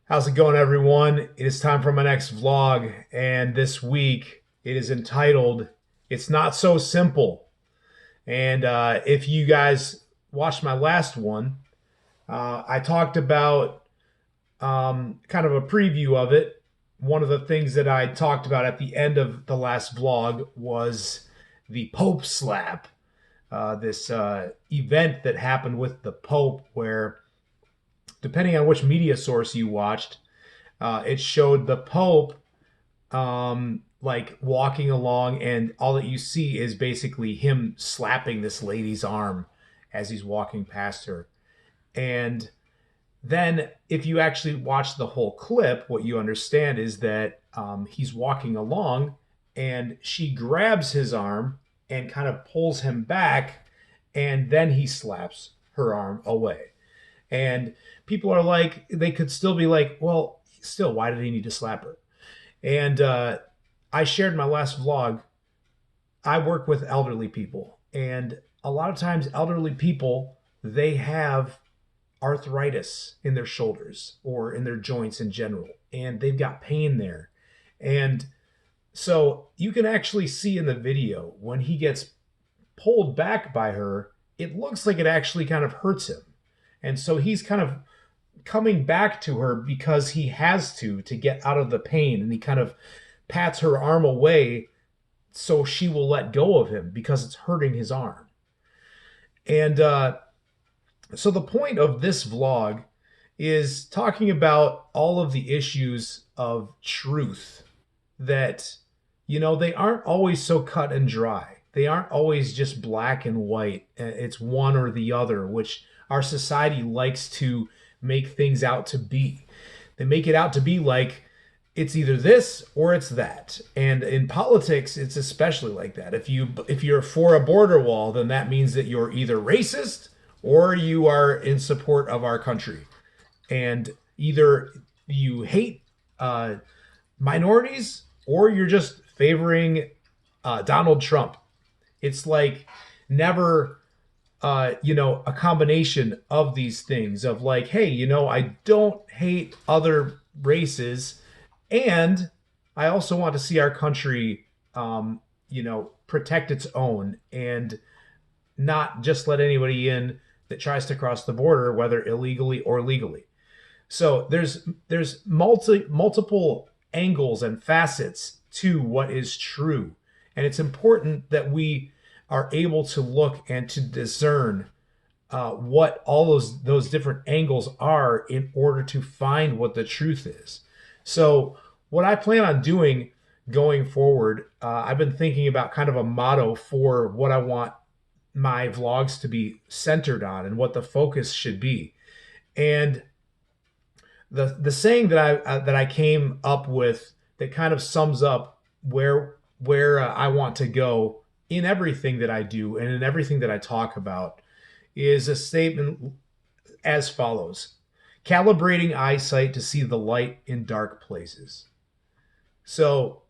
How's it going, everyone? It is time for my next vlog, and this week it is entitled It's Not So Simple. And if you guys watched my last one, I talked about kind of a preview of it. One of the things that I talked about at the end of the last vlog was the Pope slap, this event that happened with the Pope, where depending on which media source you watched, it showed the Pope like walking along, and all that you see is basically him slapping this lady's arm as he's walking past her. And then, if you actually watch the whole clip, what you understand is that he's walking along and she grabs his arm and kind of pulls him back, and then he slaps her arm away. And people are like, they could still be like, well, still, why did he need to slap her? And I shared in my last vlog, I work with elderly people. And a lot of times, elderly people, they have arthritis in their shoulders or in their joints in general. And they've got pain there. And so you can actually see in the video when he gets pulled back by her, it looks like it actually kind of hurts him. And so he's kind of coming back to her because he has to get out of the pain, and he kind of pats her arm away so she will let go of him because it's hurting his arm. And so the point of this vlog is talking about all of the issues of truth that, they aren't always so cut and dry. They aren't always just black and white. It's one or the other, which our society likes to make things out to be. They make it out to be like it's either this or it's that. And in politics, it's especially like that. If you're for a border wall, then that means that you're either racist or you are in support of our country. And either you hate minorities or you're just favoring Donald Trump. It's like never a combination of these things of like, hey, I don't hate other races, and I also want to see our country, protect its own and not just let anybody in that tries to cross the border, whether illegally or legally. So there's multiple angles and facets to what is true, and it's important that we are able to look and to discern what all those different angles are in order to find what the truth is. So what I plan on doing going forward, I've been thinking about kind of a motto for what I want my vlogs to be centered on and what the focus should be. And the saying that I came up with that kind of sums up where I want to go in everything that I do and in everything that I talk about is a statement as follows: calibrating eyesight to see the light in dark places. So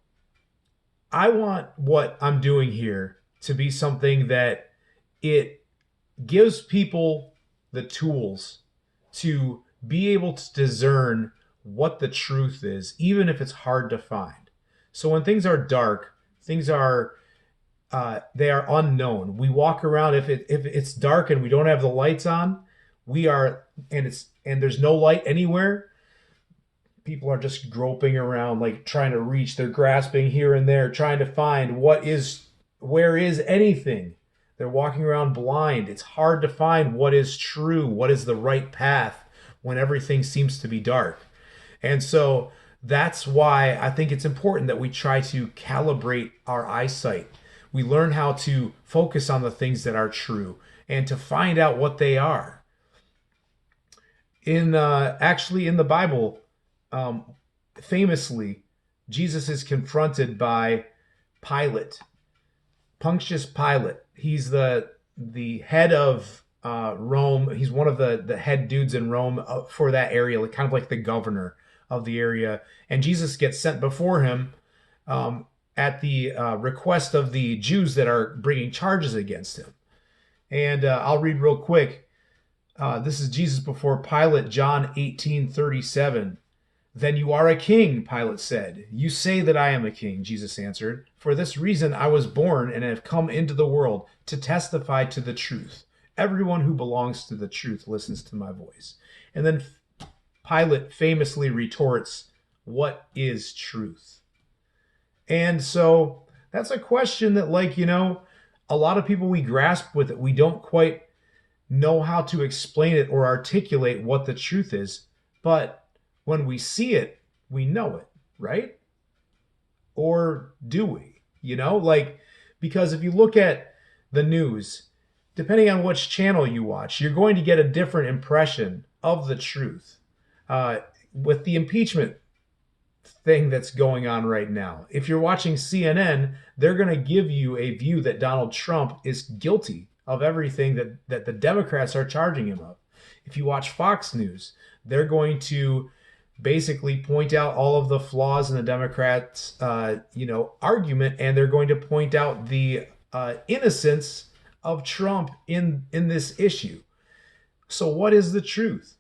I want what I'm doing here to be something that it gives people the tools to be able to discern what the truth is, even if it's hard to find. So when things are dark, things are they are unknown. We walk around, if it's dark and we don't have the lights on, and there's no light anywhere. People are just groping around, like trying to reach. They're grasping here and there, trying to find where is anything. They're walking around blind. It's hard to find what is true, what is the right path when everything seems to be dark. And so that's why I think it's important that we try to calibrate our eyesight. We learn how to focus on the things that are true and to find out what they are. Actually in the Bible, famously, Jesus is confronted by Pilate, Pontius Pilate. He's the head of Rome. He's one of the head dudes in Rome for that area, like kind of like the governor of the area. And Jesus gets sent before him at the request of the Jews that are bringing charges against him. And I'll read real quick. This is Jesus before Pilate, John 18:37. Then you are a king, Pilate said. You say that I am a king, Jesus answered. For this reason I was born and have come into the world to testify to the truth. Everyone who belongs to the truth listens to my voice. And then Pilate famously retorts, what is truth? And so that's a question that, like, a lot of people, we grasp with it. We don't quite know how to explain it or articulate what the truth is. But when we see it, we know it, right? Or do we? Like, because if you look at the news, depending on which channel you watch, you're going to get a different impression of the truth. With the impeachment thing that's going on right now, if you're watching CNN, they're going to give you a view that Donald Trump is guilty of everything that the Democrats are charging him of. If you watch Fox News, they're going to basically point out all of the flaws in the Democrats' argument, and they're going to point out the innocence of Trump in this issue. So what is the truth?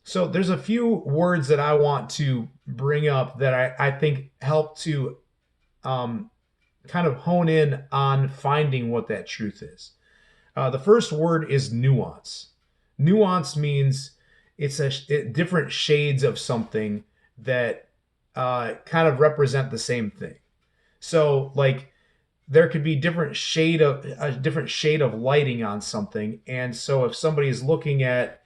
So there's a few words that I want to bring up that I think help to kind of hone in on finding what that truth is. The first word is nuance. Nuance means it's different shades of something that kind of represent the same thing. So, like, there could be a different shade of lighting on something, and so if somebody is looking at,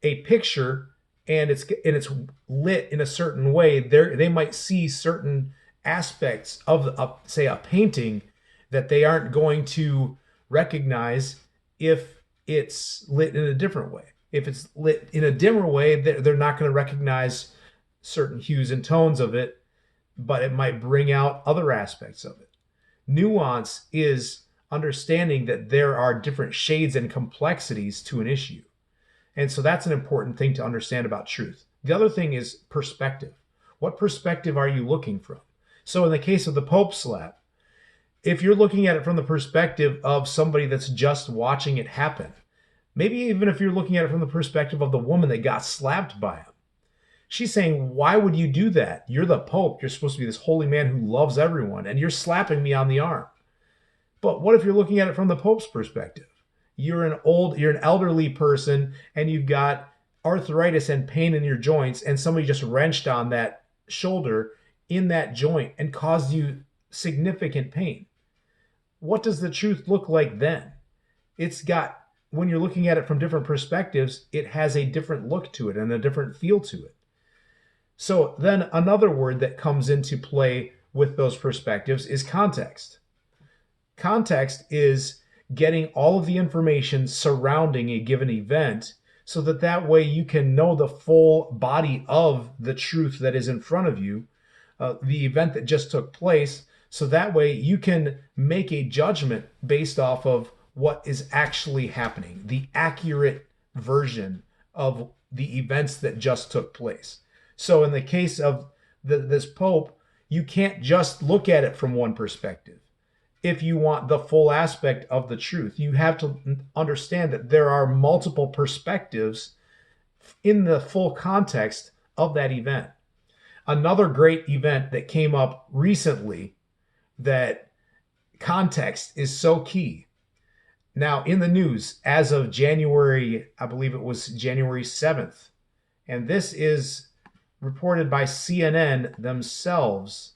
a picture and it's lit in a certain way, they might see certain aspects of say a painting that they aren't going to recognize if it's lit in a different way. If it's lit in a dimmer way, they're not going to recognize certain hues and tones of it, but it might bring out other aspects of it. Nuance is understanding that there are different shades and complexities to an issue. And so that's an important thing to understand about truth. The other thing is perspective. What perspective are you looking from? So in the case of the Pope slap, if you're looking at it from the perspective of somebody that's just watching it happen, maybe even if you're looking at it from the perspective of the woman that got slapped by him, she's saying, why would you do that? You're the Pope. You're supposed to be this holy man who loves everyone, and you're slapping me on the arm. But what if you're looking at it from the Pope's perspective? You're an elderly person, and you've got arthritis and pain in your joints, and somebody just wrenched on that shoulder in that joint and caused you significant pain. What does the truth look like then? When you're looking at it from different perspectives, it has a different look to it and a different feel to it. So then another word that comes into play with those perspectives is context. Context is getting all of the information surrounding a given event so that way you can know the full body of the truth that is in front of you, the event that just took place, so that way you can make a judgment based off of what is actually happening, the accurate version of the events that just took place. So in the case of this Pope, you can't just look at it from one perspective. If you want the full aspect of the truth, you have to understand that there are multiple perspectives in the full context of that event. Another great event that came up recently, that context is so key. Now, in the news, as of January, I believe it was January 7th, and this is reported by CNN themselves.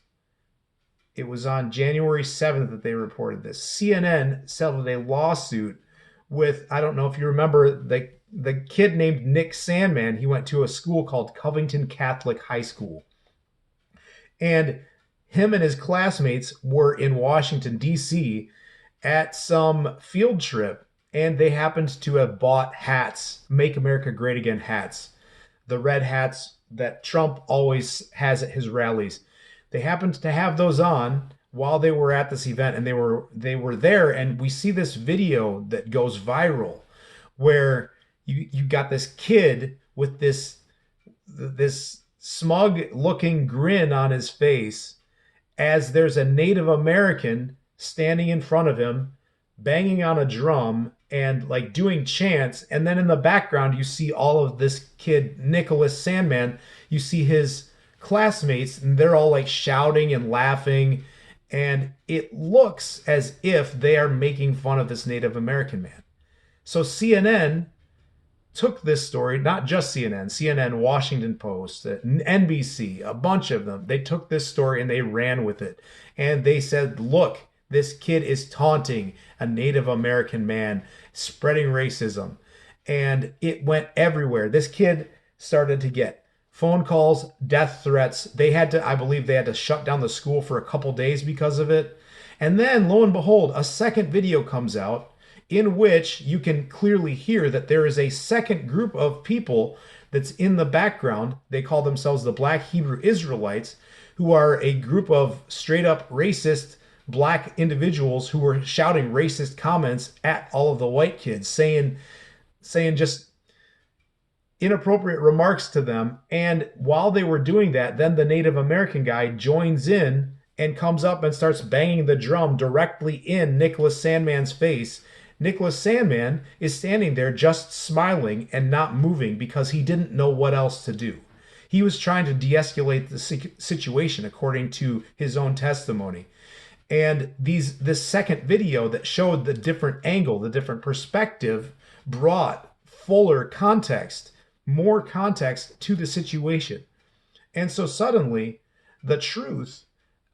It was on January 7th that they reported this. CNN settled a lawsuit with, I don't know if you remember, the kid named Nick Sandman. He went to a school called Covington Catholic High School. And him and his classmates were in Washington, D.C. at some field trip, and they happened to have bought hats, Make America Great Again hats, the red hats that Trump always has at his rallies. They happened to have those on while they were at this event, and they were there, and we see this video that goes viral where you got this kid with this smug looking grin on his face as there's a Native American standing in front of him, banging on a drum and like doing chants. And then in the background, you see all of this kid, Nicholas Sandman. You see his classmates, and they're all like shouting and laughing. And it looks as if they are making fun of this Native American man. So CNN took this story, not just CNN, Washington Post, NBC, a bunch of them. They took this story and they ran with it. And they said, look, this kid is taunting a Native American man, spreading racism. And it went everywhere. This kid started to get phone calls, death threats. They had to, I believe, they had to shut down the school for a couple days because of it. And then, lo and behold, a second video comes out in which you can clearly hear that there is a second group of people that's in the background. They call themselves the Black Hebrew Israelites, who are a group of straight up racist black individuals who were shouting racist comments at all of the white kids, saying just inappropriate remarks to them. And while they were doing that, then the Native American guy joins in and comes up and starts banging the drum directly in Nicholas Sandman's face. Nicholas Sandman is standing there just smiling and not moving because he didn't know what else to do. He was trying to de-escalate the situation according to his own testimony. And this second video that showed the different angle, the different perspective, brought fuller context, more context to the situation. And so suddenly, the truth,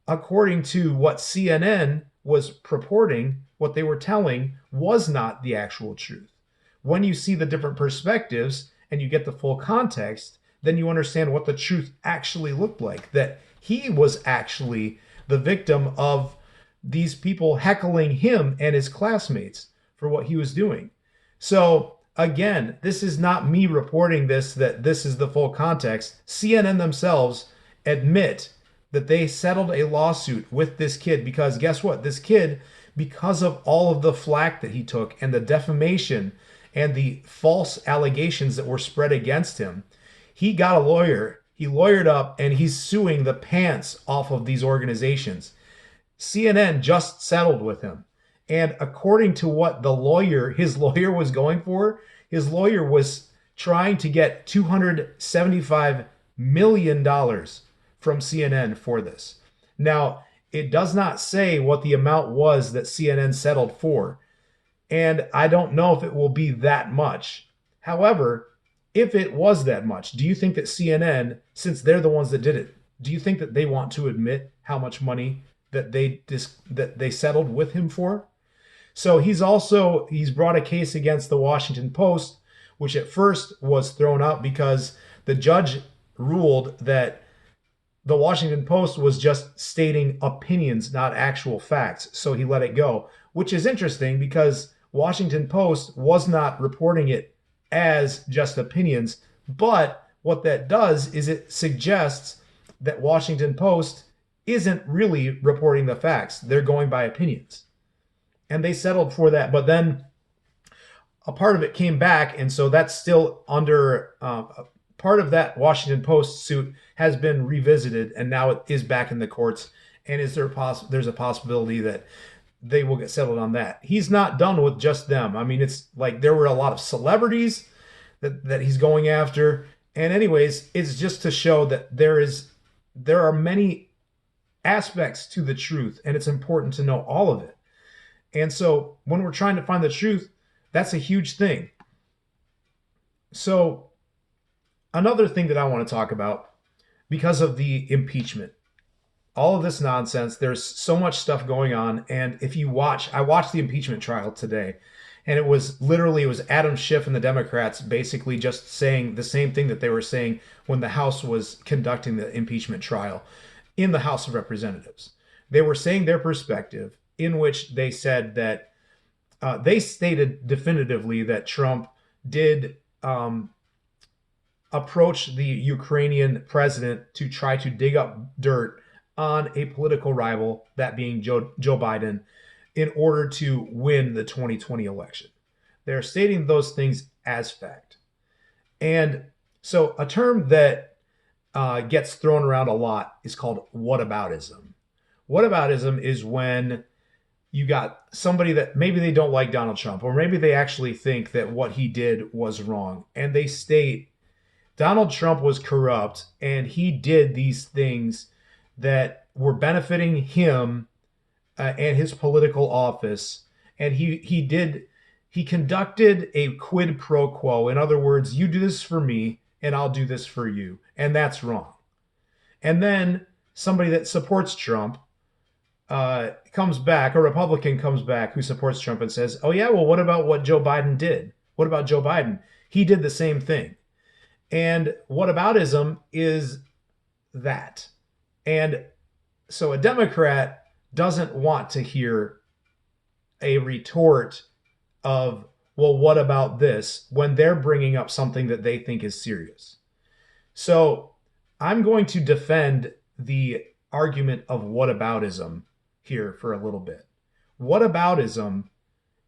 according to what CNN was purporting, what they were telling, was not the actual truth. When you see the different perspectives and you get the full context, then you understand what the truth actually looked like, that he was actually the victim of these people heckling him and his classmates for what he was doing. So again, this is not me reporting this, that this is the full context. CNN themselves admit that they settled a lawsuit with this kid because guess what? This kid, because of all of the flack that he took and the defamation and the false allegations that were spread against him, he got a lawyer. He lawyered up and he's suing the pants off of these organizations. CNN just settled with him. And according to what his lawyer was going for, his lawyer was trying to get $275 million from CNN for this. Now, it does not say what the amount was that CNN settled for. And I don't know if it will be that much. However, if it was that much, do you think that CNN, since they're the ones that did it, do you think that they want to admit how much money that they settled with him for? So he's brought a case against the Washington Post, which at first was thrown out because the judge ruled that the Washington Post was just stating opinions, not actual facts. So he let it go, which is interesting because Washington Post was not reporting it as just opinions. But what that does is it suggests that Washington Post isn't really reporting the facts. They're going by opinions. And they settled for that. But then a part of it came back. And so that's still under part of that Washington Post suit has been revisited. And now it is back in the courts. And there's a possibility that they will get settled on that. He's not done with just them. I mean, it's like there were a lot of celebrities that he's going after. And anyways, it's just to show that there are many aspects to the truth, and it's important to know all of it. And so when we're trying to find the truth, that's a huge thing. So another thing that I want to talk about, because of the impeachment, all of this nonsense, there's so much stuff going on. And if you I watched the impeachment trial today, and it was Adam Schiff and the Democrats basically just saying the same thing that they were saying when the House was conducting the impeachment trial in the House of Representatives. They were saying their perspective, in which they said that they stated definitively that Trump did approach the Ukrainian president to try to dig up dirt on a political rival, that being Joe Biden, in order to win the 2020 election. They're stating those things as fact. And so a term that gets thrown around a lot is called whataboutism. Whataboutism is when you got somebody that maybe they don't like Donald Trump, or maybe they actually think that what he did was wrong, and they state Donald Trump was corrupt and he did these things that were benefiting him and his political office, and he conducted a quid pro quo. In other words, you do this for me and I'll do this for you, and that's wrong. And then somebody that supports Trump comes back, a Republican comes back who supports Trump and says, oh yeah, well, what about what Joe Biden did? What about Joe Biden? He did the same thing. And whataboutism is that. And so a Democrat doesn't want to hear a retort of, well, what about this, when they're bringing up something that they think is serious. So I'm going to defend the argument of whataboutism here for a little bit. Whataboutism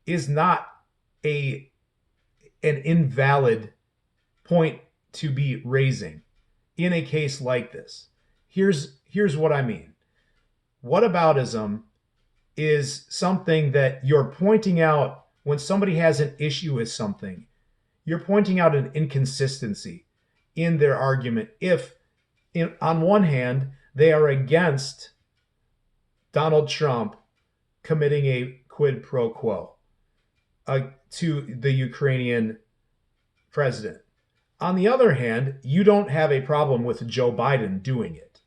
is not an invalid point to be raising in a case like this. Here's what I mean. Whataboutism is something that you're pointing out when somebody has an issue with something. You're pointing out an inconsistency in their argument. If, on one hand, they are against Donald Trump committing a quid pro quo to the Ukrainian president. On the other hand, you don't have a problem with Joe Biden doing it.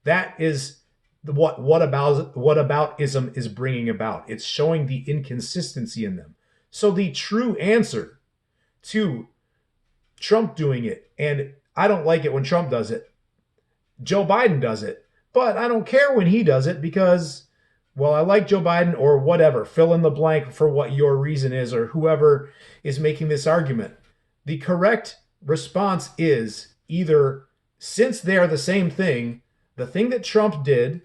That is what whataboutism is bringing about. It's showing the inconsistency in them. So the true answer to Trump doing it, and I don't like it when Trump does it, Joe Biden does it, but I don't care when he does it because, well, I like Joe Biden or whatever, fill in the blank for what your reason is, or whoever is making this argument. The correct response is either, since they are the same thing, the thing that Trump did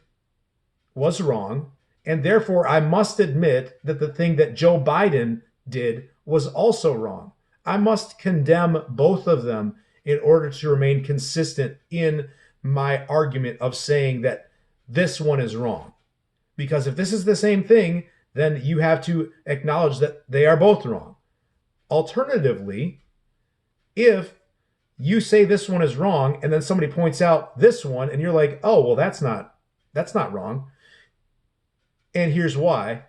was wrong, and therefore I must admit that the thing that Joe Biden did was also wrong. I must condemn both of them in order to remain consistent in my argument of saying that this one is wrong. Because if this is the same thing, then you have to acknowledge that they are both wrong. Alternatively, if you say this one is wrong and then somebody points out this one and you're like, oh, well, that's not wrong, and here's why.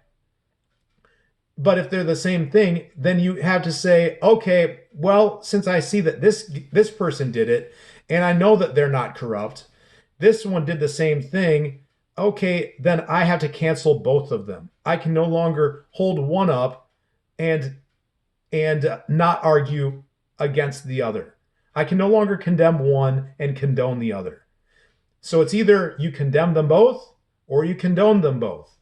But if they're the same thing, then you have to say, okay, well, since I see that this person did it and I know that they're not corrupt, this one did the same thing, okay, then I have to cancel both of them. I can no longer hold one up and not argue against the other. I can no longer condemn one and condone the other. So it's either you condemn them both or you condone them both.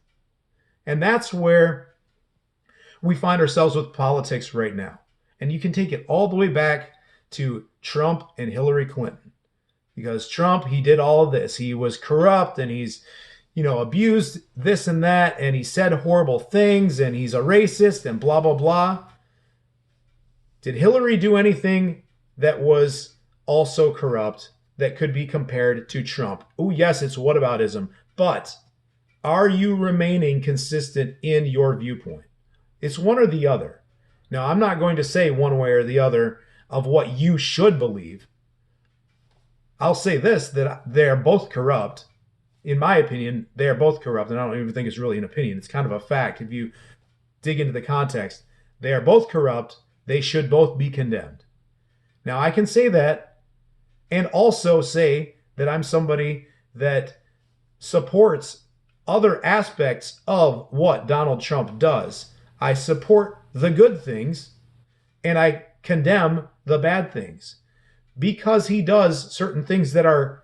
And that's where we find ourselves with politics right now. And you can take it all the way back to Trump and Hillary Clinton. Because Trump, he did all of this. He was corrupt and he's, abused this and that, and he said horrible things, and he's a racist and blah, blah, blah. Did Hillary do anything that was also corrupt that could be compared to Trump? Oh, yes, it's whataboutism. But are you remaining consistent in your viewpoint? It's one or the other. Now, I'm not going to say one way or the other of what you should believe. I'll say this, that they're both corrupt. In my opinion, they are both corrupt, and I don't even think it's really an opinion. It's kind of a fact. If you dig into the context, they are both corrupt. They should both be condemned. Now, I can say that and also say that I'm somebody that supports other aspects of what Donald Trump does. I support the good things and I condemn the bad things. Because he does certain things that are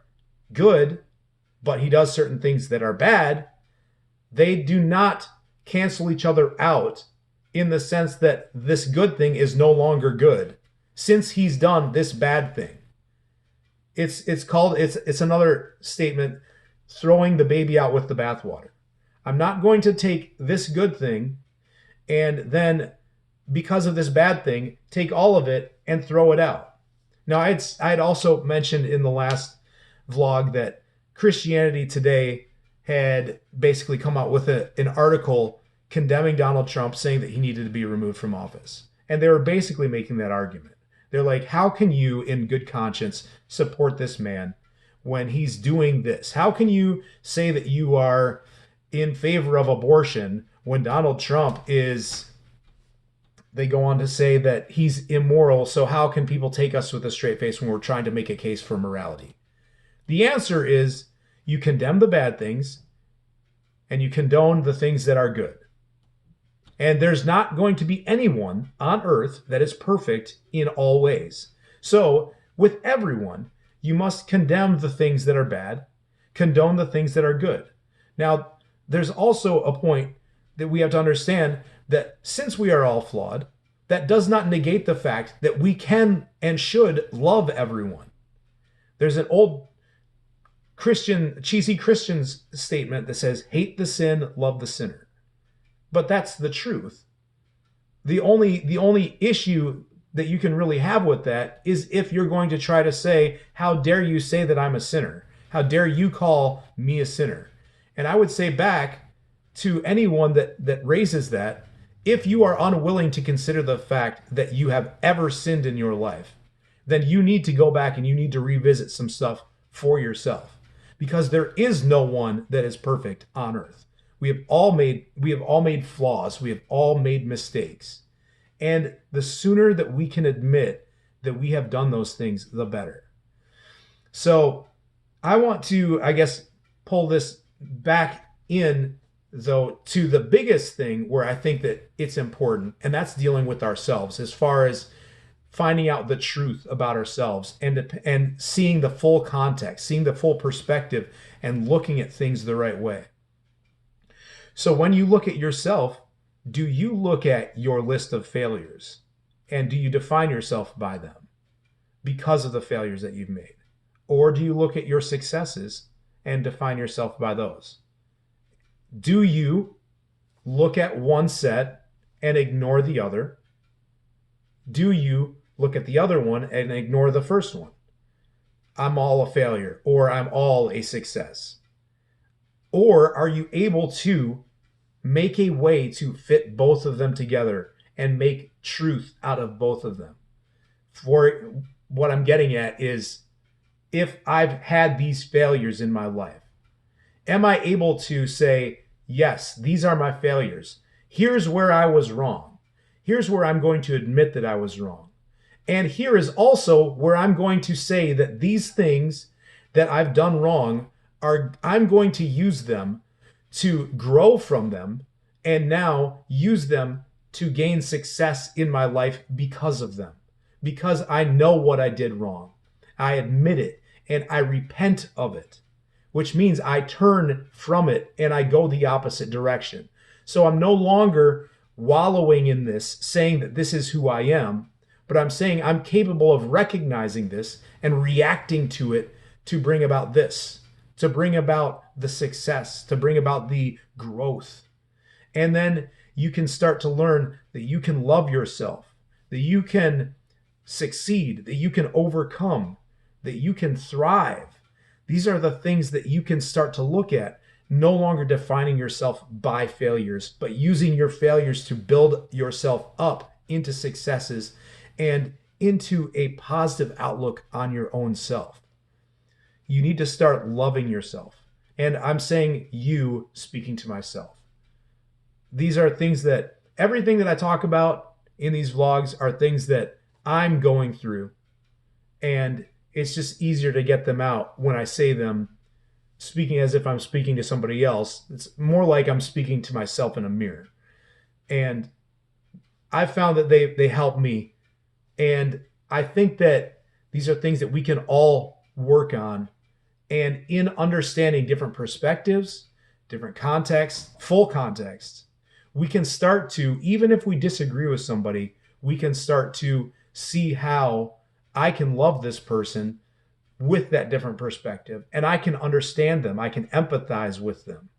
good, but he does certain things that are bad, they do not cancel each other out in the sense that this good thing is no longer good since he's done this bad thing. It's another statement, throwing the baby out with the bathwater. I'm not going to take this good thing and then, because of this bad thing, take all of it and throw it out. Now, I'd also mentioned in the last vlog that Christianity today had basically come out with an article condemning Donald Trump, saying that he needed to be removed from office. And they were basically making that argument. They're like, how can you, in good conscience, support this man when he's doing this? How can you say that you are in favor of abortion when Donald Trump is, they go on to say that he's immoral, so how can people take us with a straight face when we're trying to make a case for morality? The answer is you condemn the bad things and you condone the things that are good. And there's not going to be anyone on earth that is perfect in all ways. So with everyone, you must condemn the things that are bad, condone the things that are good. Now, there's also a point that we have to understand that since we are all flawed, that does not negate the fact that we can and should love everyone. There's an old cheesy Christian statement that says, hate the sin, love the sinner. But that's the truth. The only issue that you can really have with that is if you're going to try to say, how dare you say that I'm a sinner? How dare you call me a sinner? And I would say back to anyone that raises that, if you are unwilling to consider the fact that you have ever sinned in your life, then you need to go back and you need to revisit some stuff for yourself, because there is no one that is perfect on earth. We have all made flaws. We have all made mistakes. And the sooner that we can admit that we have done those things, the better. So I want to, I guess, pull this back in, though, to the biggest thing where I think that it's important, and that's dealing with ourselves, as far as finding out the truth about ourselves and seeing the full context, seeing the full perspective, and looking at things the right way. So when you look at yourself, do you look at your list of failures and do you define yourself by them because of the failures that you've made? Or do you look at your successes and define yourself by those? Do you look at one set and ignore the other? Do you look at the other one and ignore the first one? I'm all a failure, or I'm all a success. Or are you able to make a way to fit both of them together and make truth out of both of them? For what I'm getting at is, if I've had these failures in my life, am I able to say, yes, these are my failures. Here's where I was wrong. Here's where I'm going to admit that I was wrong. And here is also where I'm going to say that these things that I've done wrong I'm going to use them to grow from them and now use them to gain success in my life because of them. Because I know what I did wrong. I admit it and I repent of it, which means I turn from it and I go the opposite direction. So I'm no longer wallowing in this, saying that this is who I am, but I'm saying I'm capable of recognizing this and reacting to it to bring about this, to bring about the success, to bring about the growth. And then you can start to learn that you can love yourself, that you can succeed, that you can overcome, that you can thrive. These are the things that you can start to look at, no longer defining yourself by failures, but using your failures to build yourself up into successes and into a positive outlook on your own self. You need to start loving yourself. And I'm saying you, speaking to myself. These are things that, everything that I talk about in these vlogs are things that I'm going through. And it's just easier to get them out when I say them, speaking as if I'm speaking to somebody else. It's more like I'm speaking to myself in a mirror. And I found that they help me. And I think that these are things that we can all work on. And in understanding different perspectives, different contexts, full contexts, we can start to, even if we disagree with somebody, we can start to see how I can love this person with that different perspective. And I can understand them. I can empathize with them.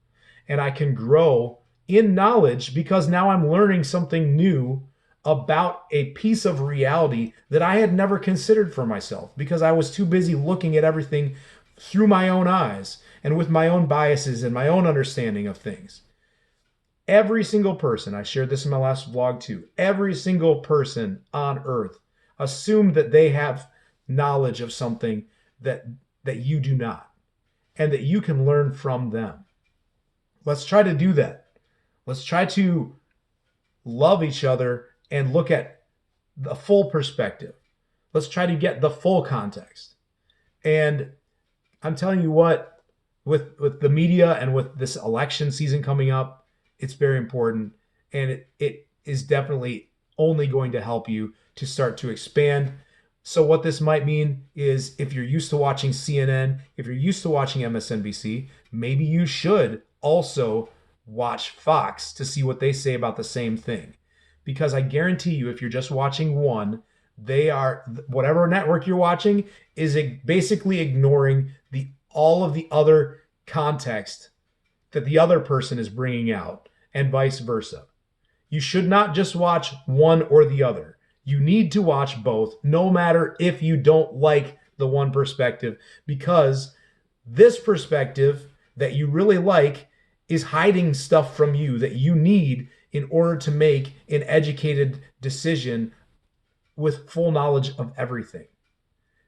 And I can grow in knowledge because now I'm learning something new about a piece of reality that I had never considered for myself because I was too busy looking at everything through my own eyes and with my own biases and my own understanding of things. Every single person, I shared this in my last vlog too, every single person on earth assume that they have knowledge of something that you do not, and that you can learn from them. Let's try to do that. Let's try to love each other and look at the full perspective. Let's try to get the full context. And I'm telling you what, with the media and with this election season coming up, it's very important. And it is definitely only going to help you to start to expand. So what this might mean is, if you're used to watching CNN, if you're used to watching MSNBC, maybe you should also watch Fox to see what they say about the same thing. Because I guarantee you, if you're just watching one, they are, whatever network you're watching is basically ignoring all of the other context that the other person is bringing out, and vice versa. You should not just watch one or the other. You need to watch both, no matter if you don't like the one perspective, because this perspective that you really like is hiding stuff from you that you need in order to make an educated decision with full knowledge of everything.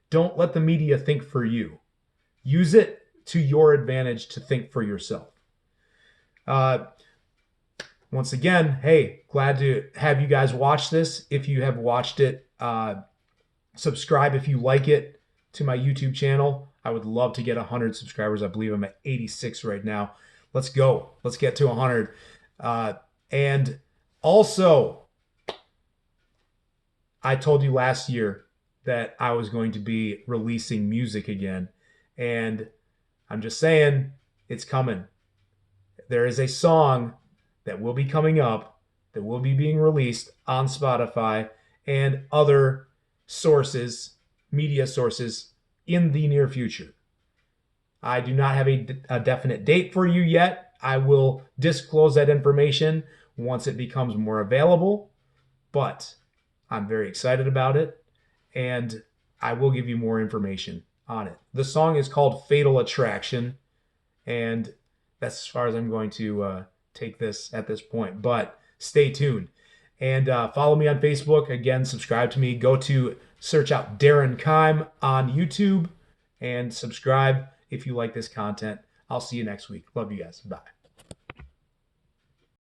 Don't let the media think for you. Use it to your advantage to think for yourself. Once again, hey, glad to have you guys watch this. If you have watched it, subscribe if you like it to my YouTube channel. I would love to get 100 subscribers. I believe I'm at 86 right now. Let's go. Let's get to 100. And also, I told you last year that I was going to be releasing music again. And I'm just saying, it's coming. There is a song that will be coming up that will be being released on Spotify and other sources, media sources, in the near future. I do not have a definite date for you yet. I will disclose that information once it becomes more available, but I'm very excited about it, and I will give you more information on it. The song is called Fatal Attraction, and that's as far as I'm going to take this at this point, but stay tuned. And follow me on Facebook. Again, subscribe to me. Go to search out Darren Keim on YouTube and subscribe if you like this content. I'll see you next week. Love you guys. Bye.